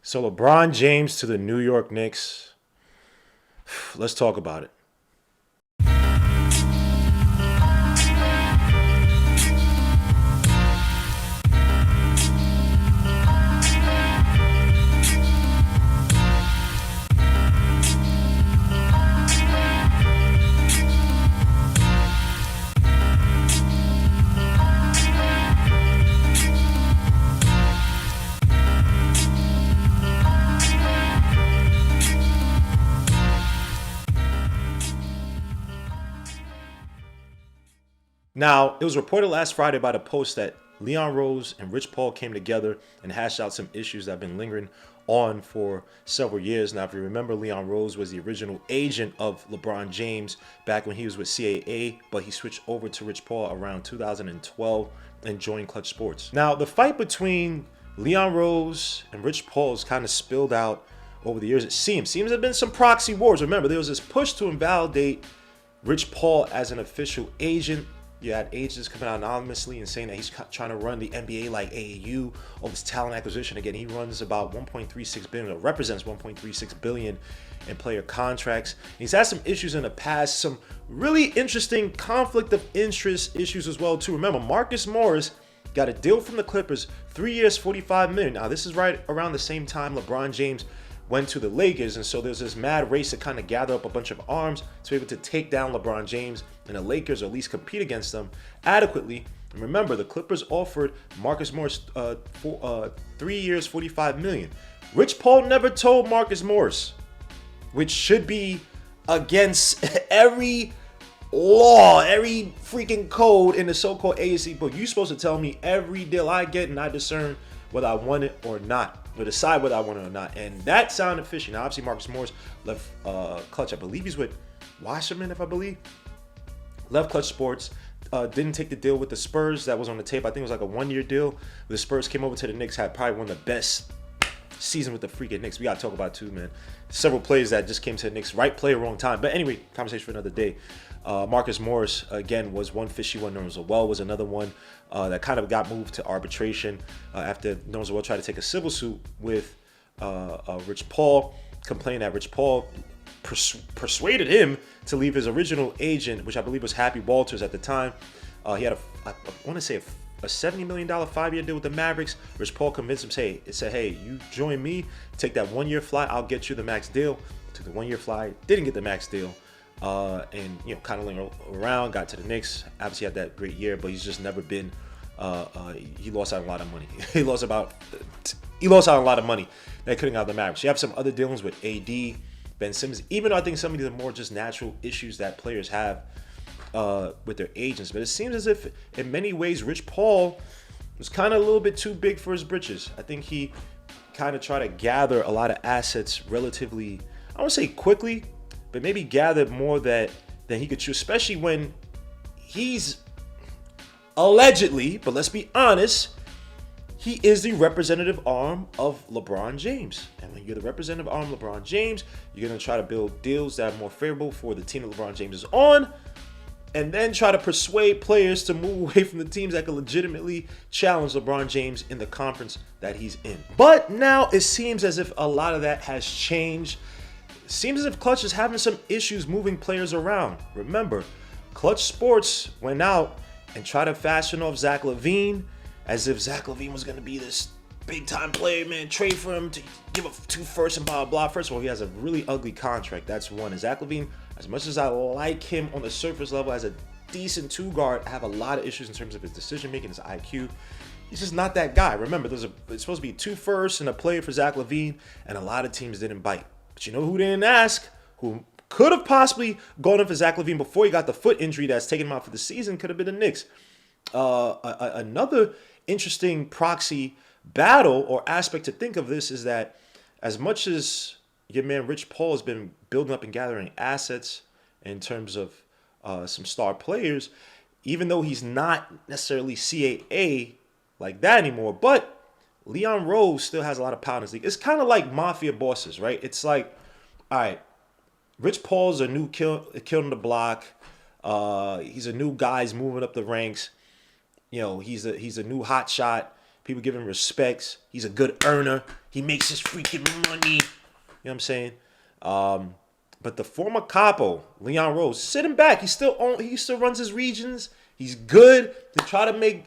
So LeBron James to the New York Knicks. Let's talk about it. Now, it was reported last Friday by the Post that Leon Rose and Rich Paul came together and hashed out some issues that have been lingering on for several years. Now, if you remember, Leon Rose was the original agent of LeBron James back when he was with CAA, but he switched over to Rich Paul around 2012 and joined Clutch Sports. Now, the fight between Leon Rose and Rich Paul has kind of spilled out over the years. It seems there have been some proxy wars. Remember, there was this push to invalidate Rich Paul as an official agent. You had agents coming out anonymously and saying that he's trying to run the NBA like AAU, all this talent acquisition. Again, he runs about 1.36 billion, or represents 1.36 billion in player contracts. And he's had some issues in the past, some really interesting conflict of interest issues as well too. Remember, Marcus Morris got a deal from the Clippers, 3 years, 45 million. Now, this is right around the same time LeBron James went to the Lakers, and so there's this mad race to kind of gather up a bunch of arms to be able to take down LeBron James and the Lakers, or at least compete against them adequately. And remember, the Clippers offered Marcus Morris 3 years, 45 million. Rich Paul never told Marcus Morris, which should be against every law, every freaking code in the so-called AAC book. You're supposed to tell me every deal I get, and I discern whether I want it or not, or decide whether I want it or not. And that sounded fishy. Now, obviously, Marcus Morris left Clutch. I believe he's with Wasserman, if I believe. Left Clutch Sports. Didn't take the deal with the Spurs that was on the tape. I think it was like a one-year deal. The Spurs came over to the Knicks, had probably one of the best season with the freaking Knicks. We got to talk about it too, man. Several players that just came to the Knicks. Right player, wrong time. But anyway, conversation for another day. Marcus Morris, again, was one fishy one. Norzawell was another one that kind of got moved to arbitration after Norzawell tried to take a civil suit with Rich Paul, complaining that Rich Paul persuaded him to leave his original agent, which I believe was Happy Walters at the time. He had I want to say a $70 million 5-year deal with the Mavericks. Rich Paul convinced him, hey, you join me, take that 1-year fly, I'll get you the max deal. Took the 1-year fly, didn't get the max deal. And kind of lingered around, got to the Knicks. Obviously had that great year, but he's just never been. He lost out a lot of money. he lost out a lot of money that couldn't out the Mavericks. You have some other dealings with AD, Ben Simmons. Even though I think some of these are more just natural issues that players have with their agents, but it seems as if in many ways Rich Paul was kind of a little bit too big for his britches. I think he kind of tried to gather a lot of assets relatively, I don't want to say quickly, but maybe gathered more than he could chew, especially when he's allegedly, but let's be honest, he is the representative arm of LeBron James. And when you're the representative arm of LeBron James, you're going to try to build deals that are more favorable for the team that LeBron James is on, and then try to persuade players to move away from the teams that can legitimately challenge LeBron James in the conference that he's in. But now it seems as if a lot of that has changed. Seems as if Clutch is having some issues moving players around. Remember, Clutch Sports went out and tried to fashion off Zack LaVine as if Zack LaVine was going to be this big-time player, man, trade for him to give up 2 firsts and blah, blah. First of all, he has a really ugly contract. That's one. And Zack LaVine, as much as I like him on the surface level as a decent 2-guard, I have a lot of issues in terms of his decision-making, his IQ. He's just not that guy. Remember, it's supposed to be 2 firsts and a player for Zack LaVine, and a lot of teams didn't bite. But you know who didn't ask? Who could have possibly gone in for Zack LaVine before he got the foot injury that's taken him out for the season? Could have been the Knicks. Another interesting proxy battle or aspect to think of this is that as much as your man Rich Paul has been building up and gathering assets in terms of some star players, even though he's not necessarily CAA like that anymore, but Leon Rose still has a lot of power in this league. It's kind of like mafia bosses, right? It's like, all right, Rich Paul's a new kill on the block. He's a new guy. He's moving up the ranks. He's a new hot shot. People give him respects. He's a good earner. He makes his freaking money. You know what I'm saying? But the former capo, Leon Rose, sitting back. He still runs his regions. He's good. They try to make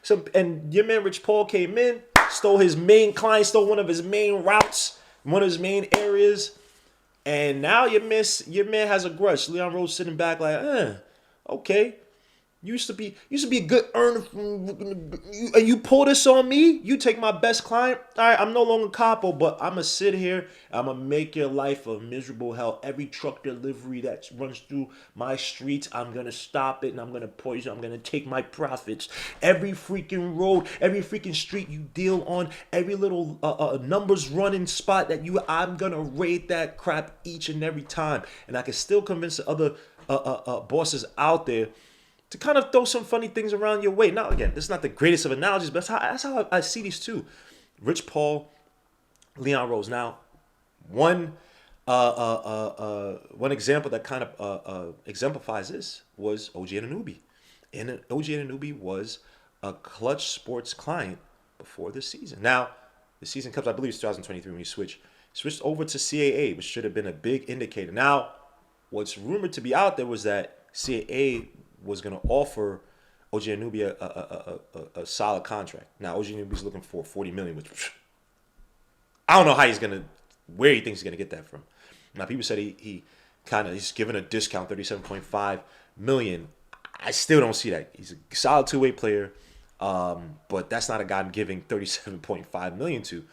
some. And your man Rich Paul came in, stole his main client, stole one of his main routes, one of his main areas, and now your man has a grudge. Leon Rose sitting back like, okay. Used to be a good earner, and you pull this on me. You take my best client. All right, I'm no longer capo, but I'm gonna sit here. I'm gonna make your life a miserable hell. Every truck delivery that runs through my streets, I'm gonna stop it and I'm gonna poison. I'm gonna take my profits. Every freaking road, every freaking street you deal on, every little numbers running spot I'm gonna raid that crap each and every time. And I can still convince the other bosses out there to kind of throw some funny things around your way. Now, again, this is not the greatest of analogies, but that's how I see these two. Rich Paul, Leon Rose. Now, one example that kind of exemplifies this was OG Anunoby. And OG Anunoby was a Clutch Sports client before this season. Now, the season comes, I believe it's 2023 when you switched over to CAA, which should have been a big indicator. Now, what's rumored to be out there was that CAA was going to offer OG Anunoby a solid contract. Now, OG Anunoby's looking for $40 million, which I don't know where he thinks he's going to get that from. Now, people said he's given a discount, $37.5 million. I still don't see that. He's a solid two-way player, but that's not a guy I'm giving $37.5 million to.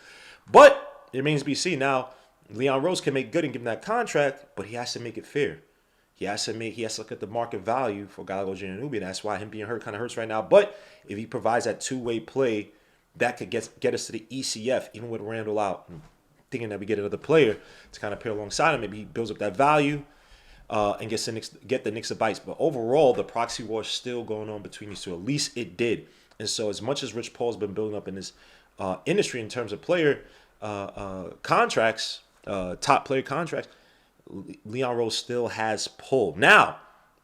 But it remains to be seen. Now, Leon Rose can make good and give him that contract, but he has to make it fair. He has to look at the market value for a guy like OG Anunoby, and that's why him being hurt kind of hurts right now. But if he provides that two-way play, that could get us to the ECF, even with Randall out. I'm thinking that we get another player to kind of pair alongside him. Maybe he builds up that value and get the Knicks a bites. But overall, the proxy war is still going on between these two. At least it did. And so as much as Rich Paul's been building up in this industry in terms of player contracts, top player contracts, Leon Rose still has pull. Now,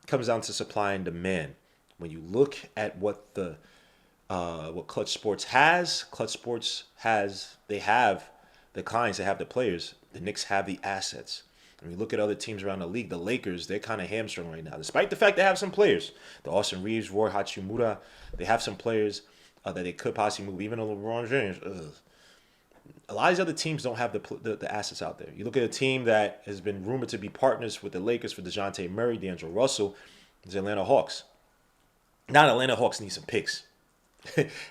it comes down to supply and demand. When you look at what Clutch Sports has, they have the clients, they have the players. The Knicks have the assets. When you look at other teams around the league, the Lakers, they're kind of hamstrung right now. Despite the fact they have some players, the Austin Reeves, Roy Hachimura, they have some players that they could possibly move. Even LeBron James, a lot of these other teams don't have the assets out there. You look at a team that has been rumored to be partners with the Lakers for Deonte Murray, D'Angelo Russell, the Atlanta Hawks. Now the Atlanta Hawks need some picks.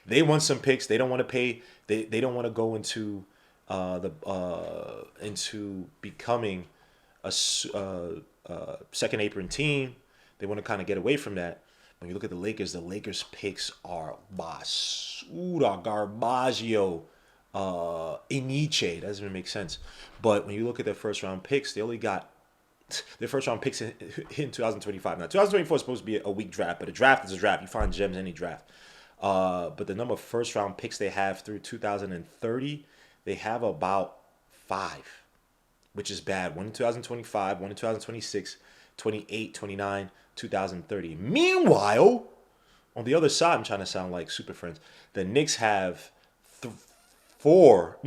They want some picks. They don't want to pay. They don't want to go into becoming a second apron team. They want to kind of get away from that. When you look at the Lakers picks are basura, garbaggio, Iniche. That doesn't even make sense. But when you look at their first round picks, they only got their first round picks in 2025. Now, 2024 is supposed to be a weak draft, but a draft is a draft. You find gems in any draft. But the number of first round picks they have through 2030, they have about 5, which is bad. One in 2025, one in 2026, 28, 29, 2030. Meanwhile, on the other side, I'm trying to sound like Super Friends, the Knicks have 4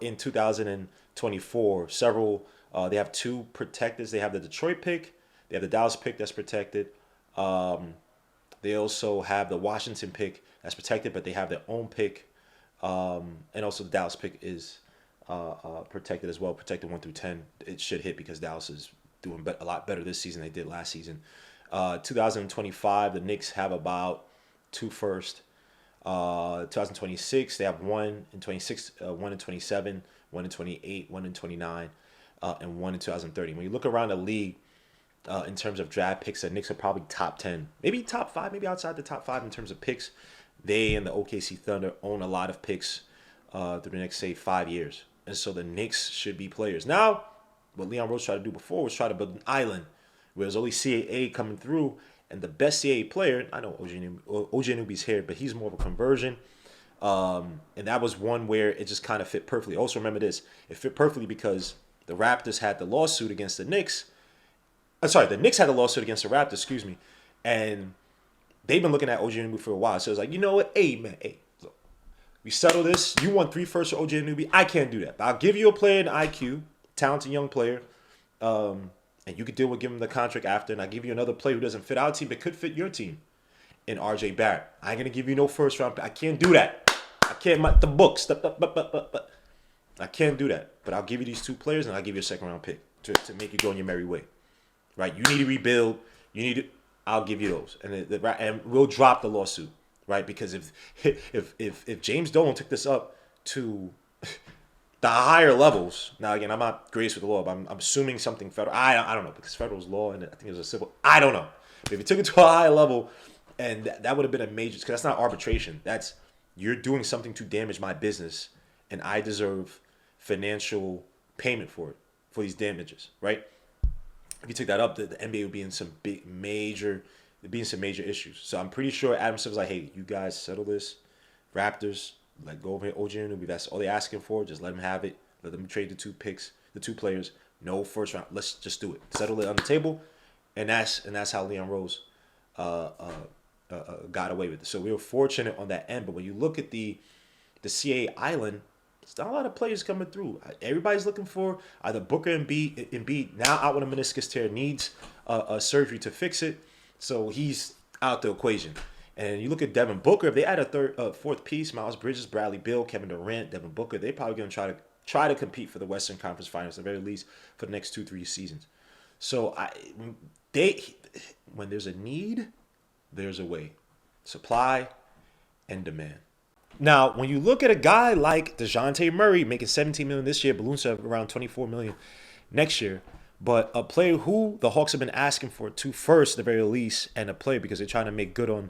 in 2024. Several, they have 2 protectors. They have the Detroit pick. They have the Dallas pick that's protected. They also have the Washington pick that's protected, but they have their own pick. And also the Dallas pick is protected as well, protected 1 through 10. It should hit because Dallas is doing a lot better this season than they did last season. 2025, the Knicks have about 2 first. 2026, they have 1 in 26, 1 in 27, 1 in 28, 1 in 29, and 1 in 2030. When you look around the league, in terms of draft picks, the Knicks are probably top 10, maybe top 5, maybe outside the top 5 in terms of picks. They and the OKC Thunder own a lot of picks through the next, say, 5 years. And so the Knicks should be players. Now, what Leon Rose tried to do before was try to build an island where there's only CAA coming through. And the best CAA player, I know OG Anunoby's here, but he's more of a conversion. And that was one where it just kind of fit perfectly. Also, remember this. It fit perfectly because the Raptors had the lawsuit against the Knicks. The Knicks had a lawsuit against the Raptors, and they've been looking at OG Anunoby for a while. So it's like, you know what? Hey, man, look, We settle this. You want 3 firsts for OG Anunoby. I can't do that. But I'll give you a player in IQ, talented young player, and you could deal with giving him the contract after. And I'll give you another player who doesn't fit our team but could fit your team in RJ Barrett. I ain't gonna give you no first round pick. I can't do that. I can't. The books. I can't do that. But I'll give you these 2 players and I'll give you a second round pick to make you go on your merry way. Right? You need to rebuild. You need to. I'll give you those, and we'll drop the lawsuit. Right, because if James Dolan took this up to the higher levels, now again I'm not gracious with the law, but I'm assuming something federal. I don't know because federal's law and I think it was a civil. I don't know. But if you took it to a higher level, and that would have been a major, because that's not arbitration. That's you're doing something to damage my business, and I deserve financial payment for it for these damages. Right? If you took that up, the NBA would be in some major issues. So I'm pretty sure Adam Silver's like, hey, you guys settle this. Raptors, let go of OG Anunoby. That's all they're asking for. Just let them have it. Let them trade the 2 picks, the 2 players. No first round. Let's just do it. Settle it on the table. And that's how Leon Rose got away with it. So we were fortunate on that end. But when you look at the CAA island, there's not a lot of players coming through. Everybody's looking for either Booker and Embiid now out with a meniscus tear, needs a surgery to fix it. So he's out the equation. And you look at Devin Booker, if they add a 4th piece, Miles Bridges, Bradley Beal, Kevin Durant, Devin Booker, they're probably going to try to compete for the Western Conference Finals at the very least for the next 2-3 seasons. So when there's a need, there's a way. Supply and demand. Now, when you look at a guy like Dejounte Murray making $17 million this year, balloons to around $24 million next year, but a player who the Hawks have been asking for 2 firsts at the very least, and a player because they're trying to make good on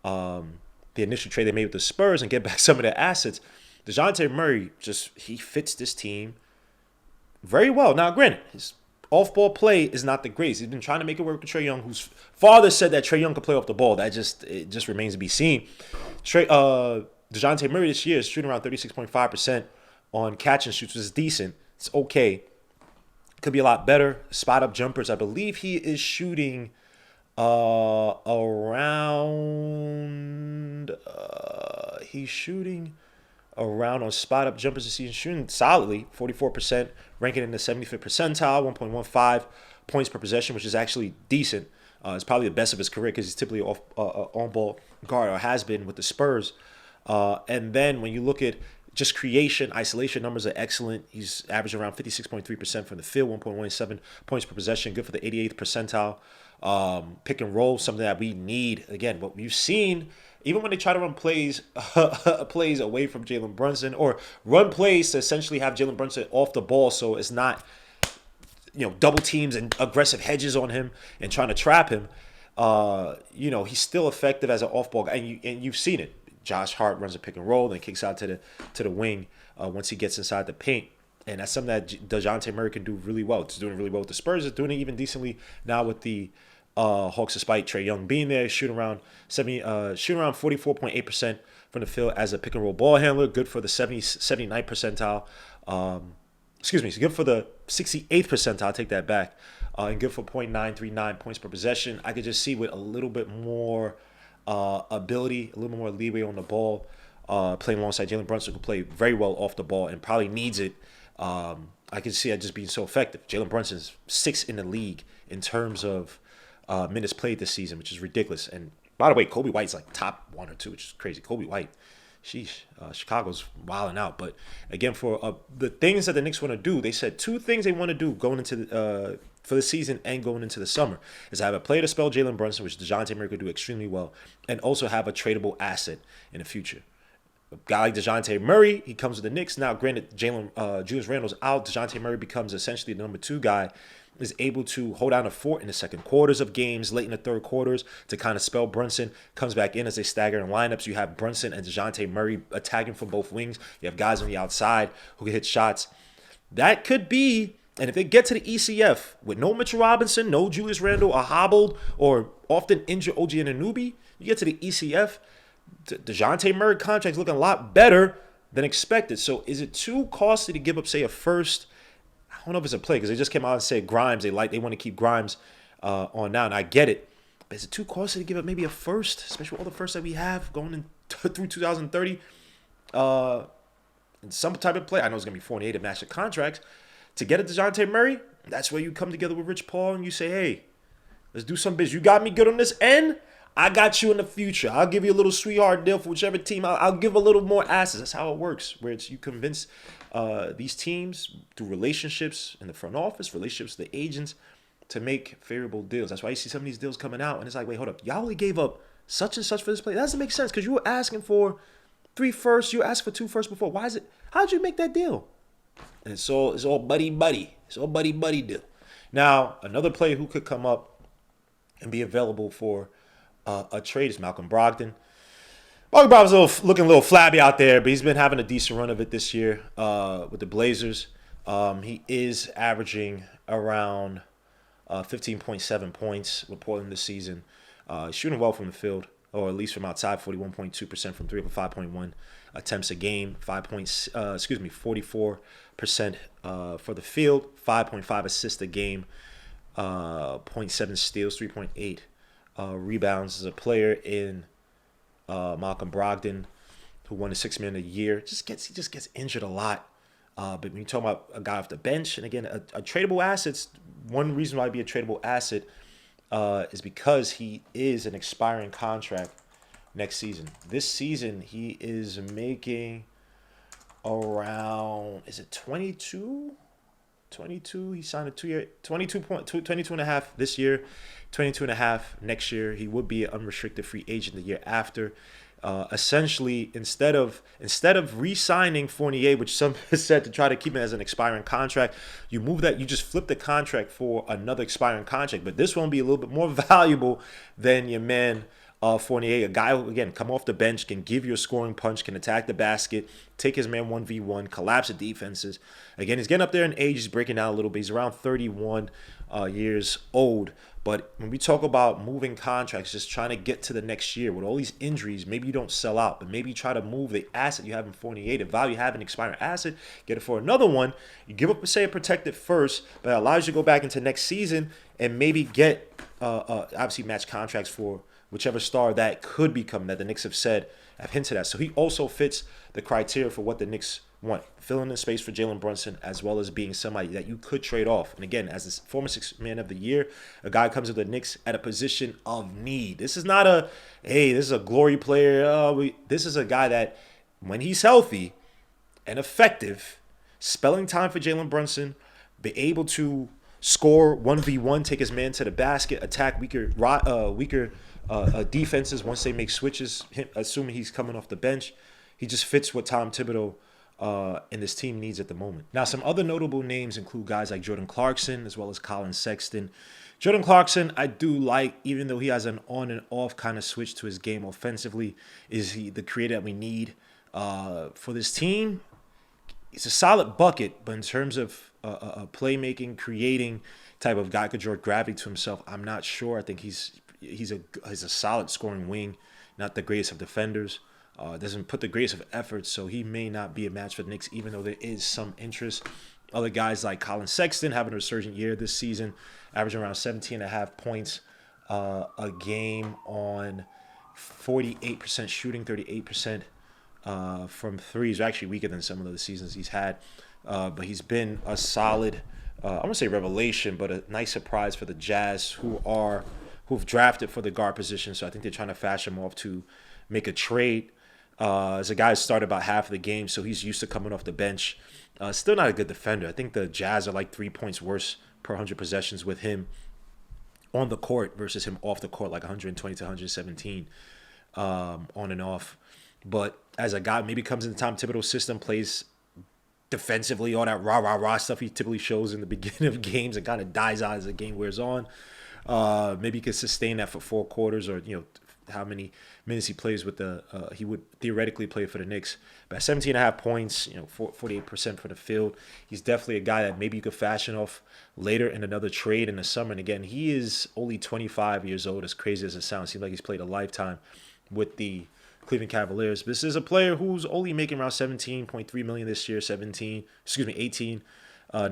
the initial trade they made with the Spurs and get back some of their assets. Dejounte Murray, he fits this team very well. Now, granted, his off-ball play is not the greatest. He's been trying to make it work with Trae Young, whose father said that Trae Young could play off the ball. It just remains to be seen. Dejounte Murray this year is shooting around 36.5% on catch and shoots, which is decent. It's okay. Could be a lot better. Spot up jumpers. I believe he is shooting around on spot up jumpers this season, shooting solidly 44%, ranking in the 75th percentile, 1.15 points per possession, which is actually decent. It's probably the best of his career because he's typically on ball guard or has been with the Spurs. And then when you look at just creation, isolation numbers are excellent. He's averaging around 56.3% from the field, 1.17 points per possession, good for the 88th percentile. Pick and roll, something that we need. Again, what we've seen, even when they try to run plays away from Jalen Brunson or run plays to essentially have Jalen Brunson off the ball so it's not, double teams and aggressive hedges on him and trying to trap him, he's still effective as an off-ball guy. And you've seen it. Josh Hart runs a pick and roll, then kicks out to the wing once he gets inside the paint. And that's something that Dejounte Murray can do really well. It's doing really well with the Spurs. It's doing it even decently now with the Hawks, despite Trae Young being there, shooting around 44.8% from the field as a pick and roll ball handler. Good for the 79th percentile. Good for the 68th percentile. I'll take that back. And good for 0.939 points per possession. I could just see with a little bit more ability, a little more leeway on the ball, playing alongside Jalen Brunson, who play very well off the ball and probably needs it. I can see that just being so effective. Jalen Brunson's 6th in the league in terms of minutes played this season, which is ridiculous. And by the way, Kobe White's like top 1 or 2, which is crazy. Kobe White, sheesh, Chicago's wilding out. But again, for the things that the Knicks want to do, they said 2 things they want to do going into for the season and going into the summer is have a player to spell Jalen Brunson, which Dejounte Murray could do extremely well, and also have a tradable asset in the future. A guy like Dejounte Murray, he comes with the Knicks. Now, granted, Julius Randle's out. Dejounte Murray becomes essentially the number 2 guy, is able to hold down a fort in the second quarters of games, late in the third quarters to kind of spell Brunson. Comes back in as they stagger in lineups. You have Brunson and Dejounte Murray attacking from both wings. You have guys on the outside who can hit shots. That could be, and if they get to the ECF with no Mitchell Robinson, no Julius Randle, a hobbled or often injured OG Anunoby, you get to the ECF, Dejounte Murray contract's looking a lot better than expected. So is it too costly to give up, say, a first? I don't know if it's a play because they just came out and said Grimes. They want to keep Grimes on now, and I get it. But is it too costly to give up maybe a first, especially with all the firsts that we have going in through 2030? uh, in some type of play. I know it's going to be 48 to match the contracts. To get a Dejounte Murray, that's where you come together with Rich Paul and you say, hey, let's do some business. You got me good on this end. I got you in the future. I'll give you a little sweetheart deal for whichever team. I'll give a little more assets. That's how it works, where it's you convince these teams through relationships in the front office, relationships with the agents, to make favorable deals. That's why you see some of these deals coming out, and it's like, wait, hold up. Y'all only gave up such and such for this player. That doesn't make sense because you were asking for 3 firsts. You asked for 2 firsts before. Why is it? How'd you make that deal? And it's all buddy. It's all buddy deal. Now, another player who could come up and be available for a trade is Malcolm Brogdon. Malcolm Brogdon's looking a little flabby out there, but he's been having a decent run of it this year with the Blazers. He is averaging around 15.7 points with Portland this season. Shooting well from the field, or at least from outside, 41.2% from three, but 5.1 attempts a game, 44% for the field, 5.5 assists a game, zero point 0.7 steals, 3.8 rebounds. As a player in Malcolm Brogdon, who won the $6 million a year, he just gets injured a lot. But when you talk about a guy off the bench, and again, a tradable asset's one reason why it'd be a tradable asset is because he is an expiring contract next season. This season, he is making around, is it 22? 22. He signed a 2-year, 22 and a half this year, 22 and a half next year. He would be an unrestricted free agent the year after. Essentially, instead of re-signing Fournier, which some said to try to keep him as an expiring contract, you just flip the contract for another expiring contract. But this one will be a little bit more valuable than your man Fournier, a guy who, again, come off the bench, can give you a scoring punch, can attack the basket, take his man 1v1, collapse the defenses. Again, he's getting up there in age. He's breaking down a little bit. He's around 31 years old. But when we talk about moving contracts, just trying to get to the next year with all these injuries, maybe you don't sell out, but maybe you try to move the asset you have in Fournier, the value you have in expiring asset, get it for another one. You give up, say, a protected first, but it allows you to go back into next season and maybe get obviously match contracts for whichever star that could become, that the Knicks have hinted at. So he also fits the criteria for what the Knicks want, filling in space for Jalen Brunson, as well as being somebody that you could trade off. And again, as the former Sixth Man of the Year, a guy comes to the Knicks at a position of need. This is not this is a glory player. This is a guy that, when he's healthy and effective, spelling time for Jalen Brunson, be able to score 1v1, take his man to the basket, attack weaker defenses once they make switches, assuming he's coming off the bench. He just fits what Tom Thibodeau and this team needs at the moment. Now, some other notable names include guys like Jordan Clarkson as well as Colin Sexton. Jordan Clarkson, I do like, even though he has an on and off kind of switch to his game offensively. Is he the creator that we need for this team? He's a solid bucket, but in terms of playmaking, creating type of guy, could draw gravity to himself, I'm not sure. I think he's a solid scoring wing, not the greatest of defenders. Doesn't put the greatest of efforts, so he may not be a match for the Knicks, even though there is some interest. Other guys like Colin Sexton having a resurgent year this season, averaging around 17.5 points a game on 48% shooting, 38% from threes. Actually weaker than some of the seasons he's had, but he's been a solid, I'm gonna say revelation, but a nice surprise for the Jazz, who've drafted for the guard position. So I think they're trying to fashion him off to make a trade. As a guy who started about half of the game, so he's used to coming off the bench. Still not a good defender. I think the Jazz are like 3 points worse per 100 possessions with him on the court versus him off the court, like 120 to 117 on and off. But as a guy, maybe comes in the Tom Thibodeau system, plays defensively, all that rah stuff he typically shows in the beginning of games, and kind of dies out as the game wears on. Maybe he could sustain that for 4 quarters, or how many minutes he plays with he would theoretically play for the Knicks. But at 17.5 points, 48% for the field, he's definitely a guy that maybe you could fashion off later in another trade in the summer. And again, he is only 25 years old, as crazy as it sounds. Seems like he's played a lifetime with the Cleveland Cavaliers. This is a player who's only making around $17.3 million this year, 18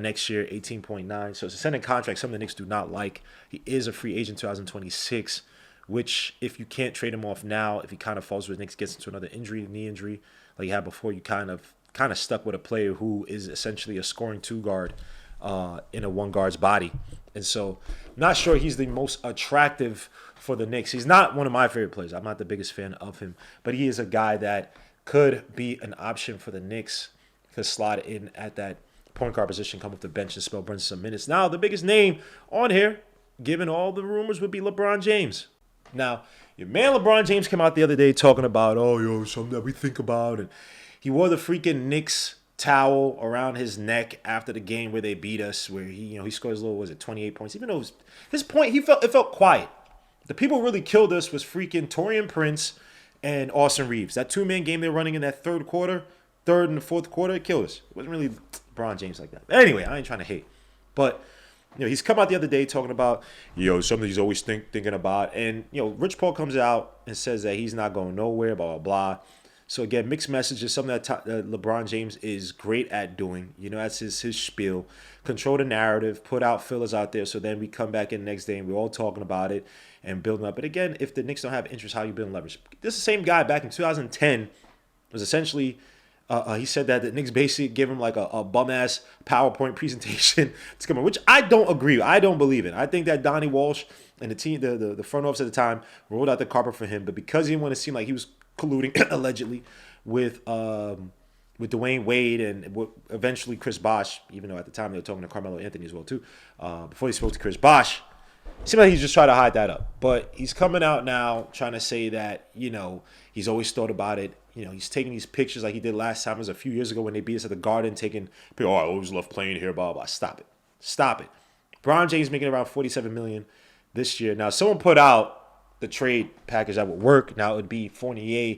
next year, 18.9. So it's a sending contract, some of the Knicks do not like. He is a free agent 2026, which if you can't trade him off now, if he kind of falls with the Knicks, gets into another injury, knee injury, like you had before. You kind of stuck with a player who is essentially a scoring two guard in a one guard's body. And so I'm not sure he's the most attractive for the Knicks. He's not one of my favorite players. I'm not the biggest fan of him, but he is a guy that could be an option for the Knicks. Could slot in at that point guard position, come off the bench and spell Brunson some minutes. Now, the biggest name on here, given all the rumors, would be LeBron James. Now, your man LeBron James came out the other day talking about, something that we think about. And he wore the freaking Knicks towel around his neck after the game where they beat us, where he scored his little, 28 points. Even though his point, it felt quiet. The people who really killed us was freaking Taurean Prince and Austin Reeves. That two-man game they were running in that third and the fourth quarter, it killed us. It wasn't really LeBron James like that. But anyway, I ain't trying to hate. But he's come out the other day talking about, something he's always thinking about. And, Rich Paul comes out and says that he's not going nowhere, blah, blah, blah. So, again, mixed messages, something that LeBron James is great at doing. That's his spiel. Control the narrative, put out fillers out there, so then we come back in the next day and we're all talking about it and building up. But, again, if the Knicks don't have interest, how you building leverage? This is the same guy back in 2010 was essentially he said that the Knicks basically gave him like a bum-ass PowerPoint presentation to come on, which I don't agree with. I don't believe it. I think that Donnie Walsh and the team, the front office at the time, rolled out the carpet for him. But because he didn't want to seem like he was colluding, allegedly, with Dwayne Wade and eventually Chris Bosh, even though at the time they were talking to Carmelo Anthony as well, too, before he spoke to Chris Bosh, it seemed like he's just trying to hide that up. But he's coming out now trying to say that, he's always thought about it. He's taking these pictures like he did last time. It was a few years ago when they beat us at the Garden, taking, I always love playing here, blah, blah. Stop it. LeBron James making around $47 million this year. Now, someone put out the trade package that would work. Now, it would be Fournier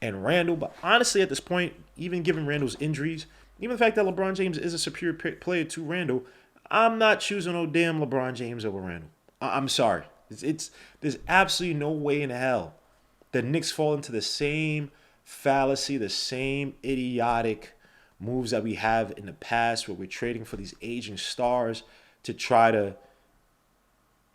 and Randall. But honestly, at this point, even given Randall's injuries, even the fact that LeBron James is a superior player to Randall, I'm not choosing no damn LeBron James over Randall. I'm sorry. There's absolutely no way in hell the Knicks fall into the same fallacy, the same idiotic moves that we have in the past where we're trading for these aging stars to try to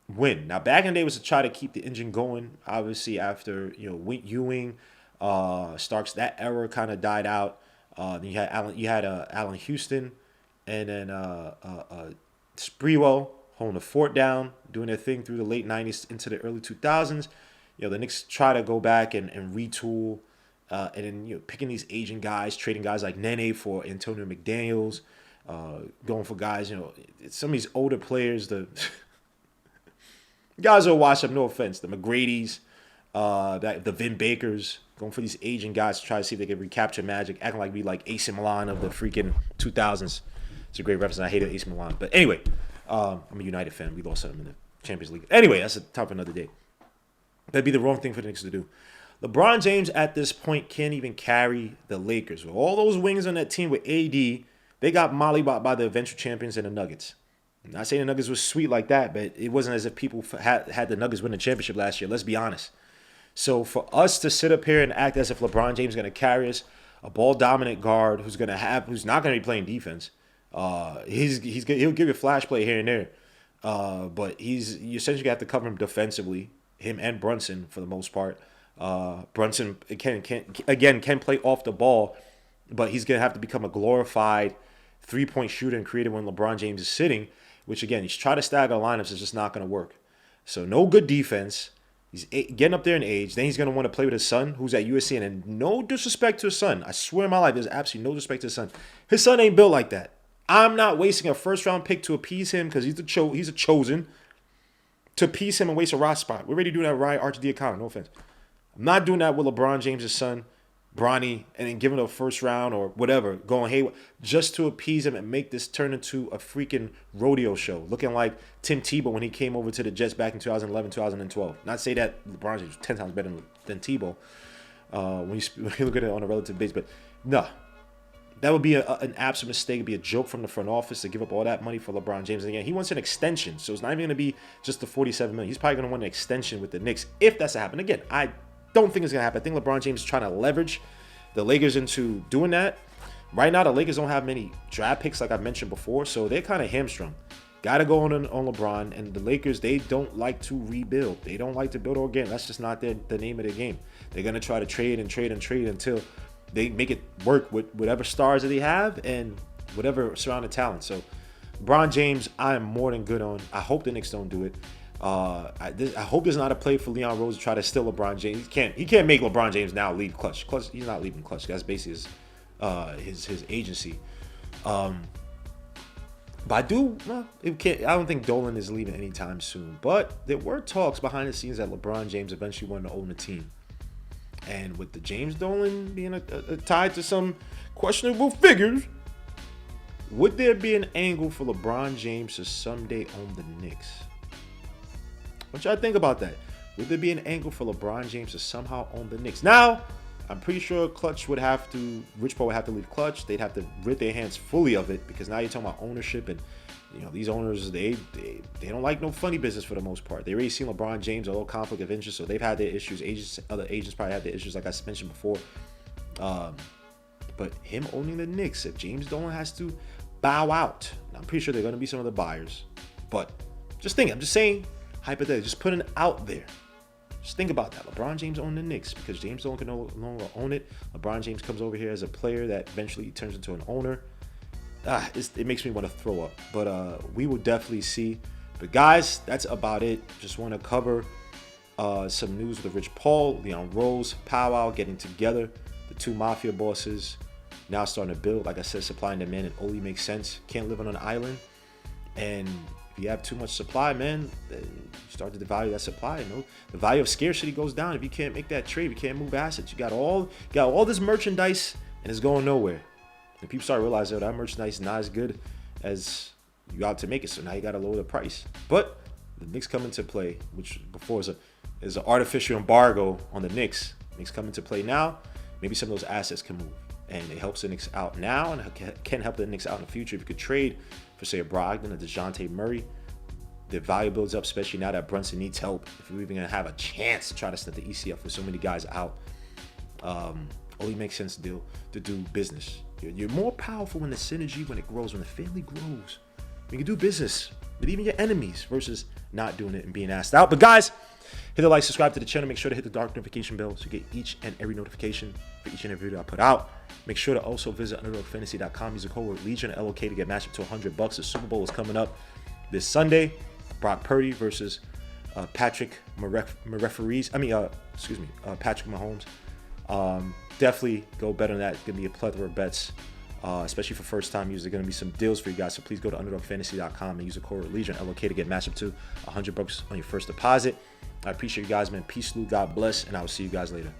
win. Now, back in the day was to try to keep the engine going. Obviously, after Ewing, Starks, that era kind of died out. Then you had Allen Houston, and then Sprewell holding the fort down, doing their thing through the late 90s into the early 2000s. The Knicks try to go back and retool. And then picking these aging guys, trading guys like Nene for Antonio McDaniels, going for guys, some of these older players, the guys are washed up, no offense, the McGrady's, the Vin Bakers, going for these aging guys to try to see if they can recapture magic, acting like we like AC Milan of the freaking 2000s. It's a great reference. I hated AC Milan. But anyway, I'm a United fan. We lost to them in the Champions League. Anyway, that's a topic for another day. That'd be the wrong thing for the Knicks to do. LeBron James at this point can't even carry the Lakers. With all those wings on that team with AD, they got mollywopped by the eventual champions and the Nuggets. I'm not saying the Nuggets was sweet like that, but it wasn't as if people had the Nuggets win the championship last year. Let's be honest. So for us to sit up here and act as if LeBron James is going to carry us, a ball-dominant guard who's not going to be playing defense, he'll give you a flash play here and there, but you essentially have to cover him defensively, him and Brunson for the most part. Brunson can play off the ball, but he's going to have to become a glorified three-point shooter and creator when LeBron James is sitting, which, again, he's trying to stagger lineups. It's just not going to work. So no good defense. He's getting up there in age. Then he's going to want to play with his son, who's at USC. And no disrespect to his son. I swear in my life, there's absolutely no respect to his son. His son ain't built like that. I'm not wasting a first-round pick to appease him because he's a chosen. To appease him and waste a roster spot. We're ready to do that with Ryan Archdiacono. No offense. I'm not doing that with LeBron James' son, Bronny, and then giving him a first round or whatever, going haywire, just to appease him and make this turn into a freaking rodeo show, looking like Tim Tebow when he came over to the Jets back in 2011, 2012. Not say that LeBron James was 10 times better than Tebow when you look at it on a relative basis, but no. That would be an absolute mistake. It would be a joke from the front office to give up all that money for LeBron James. And again, he wants an extension, so it's not even going to be just the $47 million. He's probably going to want an extension with the Knicks if that's to happen. Again, I don't think it's going to happen. I think LeBron James is trying to leverage the Lakers into doing that. Right now, the Lakers don't have many draft picks like I mentioned before, so they're kind of hamstrung. Got to go on LeBron, and the Lakers, they don't like to rebuild. They don't like to build again. That's just not the name of the game. They're going to try to trade until they make it work with whatever stars that they have and whatever surrounding talent. So LeBron James, I am more than good on. I hope the Knicks don't do it. I hope there's not a play for Leon Rose to try to steal LeBron James. He can't make LeBron James now leave Clutch. He's not leaving Clutch. That's basically his agency. But I don't think Dolan is leaving anytime soon. But there were talks behind the scenes that LeBron James eventually wanted to own the team. And with the James Dolan being tied to some questionable figures, would there be an angle for LeBron James to someday own the Knicks? What y'all think about that? Would there be an angle for LeBron James to somehow own the Knicks? Now, I'm pretty sure Rich Paul would have to leave Clutch. They'd have to rid their hands fully of it, because now you're talking about ownership, and these owners, they don't like no funny business for the most part. They already seen LeBron James, a little conflict of interest, so they've had their issues. Other agents probably had their issues, like I mentioned before. But him owning the Knicks, if James Dolan has to bow out, I'm pretty sure they're going to be some of the buyers. But I'm just saying, hypothetically, just putting it out there. Just think about that. LeBron James owned the Knicks, because James Dolan can no longer own it. LeBron James comes over here as a player that eventually turns into an owner. It makes me want to throw up. But we will definitely see. But guys, that's about it. Just want to cover some news with Rich Paul, Leon Rose, powwow getting together. The two mafia bosses now starting to build. Like I said, supply and demand, it only makes sense. Can't live on an island. And if you have too much supply, man, then you start to devalue that supply. The value of scarcity goes down if you can't make that trade. You can't move assets. You got all this merchandise, and it's going nowhere. And people start realizing that merchandise is not as good as you out to make it. So now you got to lower the price. But the Knicks come into play, which before is an artificial embargo on the Knicks. Knicks come into play now. Maybe some of those assets can move, and it helps the Knicks out now, and can help the Knicks out in the future. If you could trade for, say, a Brogdon or Dejounte Murray, the value builds up, especially now that Brunson needs help. If you're even going to have a chance to try to snap the ECF with so many guys out, only makes sense to do business. You're more powerful when the synergy, when it grows, when the family grows. You can do business with even your enemies versus not doing it and being asked out. But guys, hit the like, subscribe to the channel. Make sure to hit the dark notification bell so you get each and every notification for each and every video I put out. Make sure to also visit underdogfantasy.com. Use the code word Legion LOK to get matched up to $100. The Super Bowl is coming up this Sunday. Brock Purdy versus Patrick Mahomes. Definitely go bet on that. It's going to be a plethora of bets, especially for first-time users. There are going to be some deals for you guys, so please go to underdogfantasy.com and use the code Legion LOK to get matched up to $100 on your first deposit. I appreciate you guys, man. Peace, Lou. God bless, and I will see you guys later.